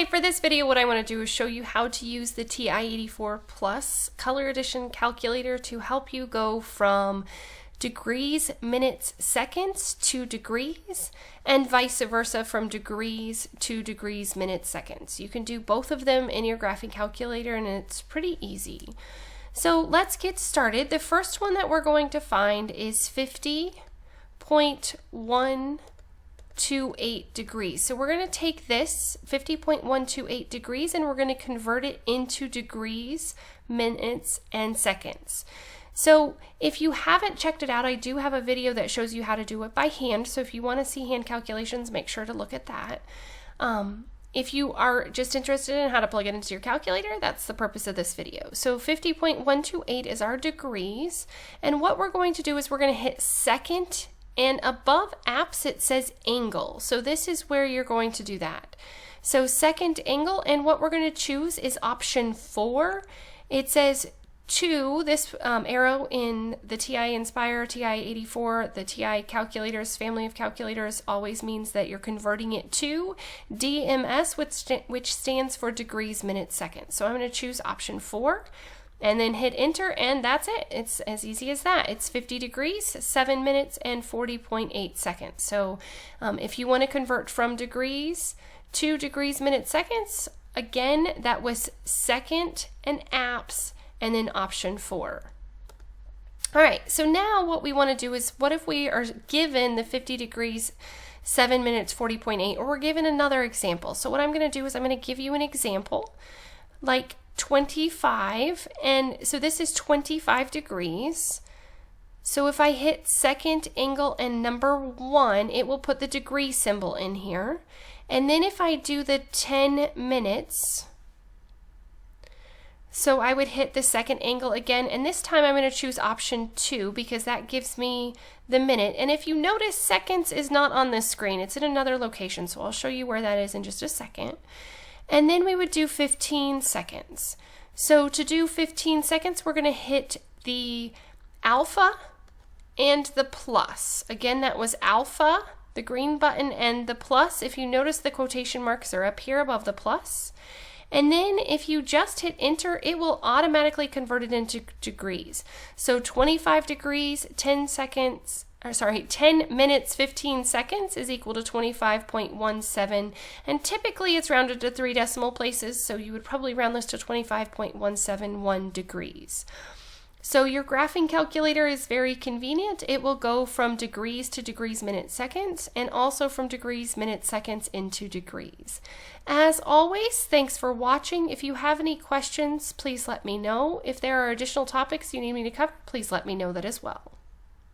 Hi, for this video what I want to do is show you how to use the TI-84 Plus Color Edition calculator to help you go from degrees, minutes, seconds to degrees, and vice versa from degrees to degrees, minutes, seconds. You can do both of them in your graphing calculator and it's pretty easy. So let's get started. The first one that we're going to find is 50.128 degrees. So we're going to take this 50.128 degrees and we're going to convert it into degrees, minutes, and seconds. So if you haven't checked it out, I do have a video that shows you how to do it by hand. So if you want to see hand calculations, make sure to look at that. If you are just interested in how to plug it into your calculator, that's the purpose of this video. So 50.128 is our degrees. And what we're going to do is we're going to hit second, and above apps it says angle. So this is where you're going to do that. So second angle, and what we're going to choose is option 4. It says 2, this arrow in the TI Inspire, TI-84, the TI calculators, family of calculators, always means that you're converting it to DMS, which stands for degrees, minutes, seconds. So I'm going to choose option 4 and then hit enter, and that's it. It's as easy as that. It's 50 degrees, 7 minutes, and 40.8 seconds. So if you want to convert from degrees to degrees, minutes, seconds, again, that was second and apps, and then option 4. All right, so now what we want to do is, what if we are given the 50 degrees, 7 minutes, 40.8, or we're given another example. So what I'm going to do is I'm going to give you an example, like 25, and so this is 25 degrees. So if I hit second angle and number 1, it will put the degree symbol in here. And then if I do the 10 minutes, so I would hit the second angle again, and this time I'm going to choose option 2 because that gives me the minute. And if you notice, seconds is not on this screen. It's in another location, so I'll show you where that is in just a second. And then we would do 15 seconds. So to do 15 seconds, we're going to hit the alpha and the plus. Again, that was alpha, the green button, and the plus. If you notice, the quotation marks are up here above the plus. And then if you just hit enter, it will automatically convert it into degrees. So 25 degrees, 10 minutes, 15 seconds is equal to 25.17. And typically it's rounded to 3 decimal places, so you would probably round this to 25.171 degrees. So your graphing calculator is very convenient. It will go from degrees to degrees, minutes, seconds, and also from degrees, minutes, seconds into degrees. As always, thanks for watching. If you have any questions, please let me know. If there are additional topics you need me to cover, please let me know that as well.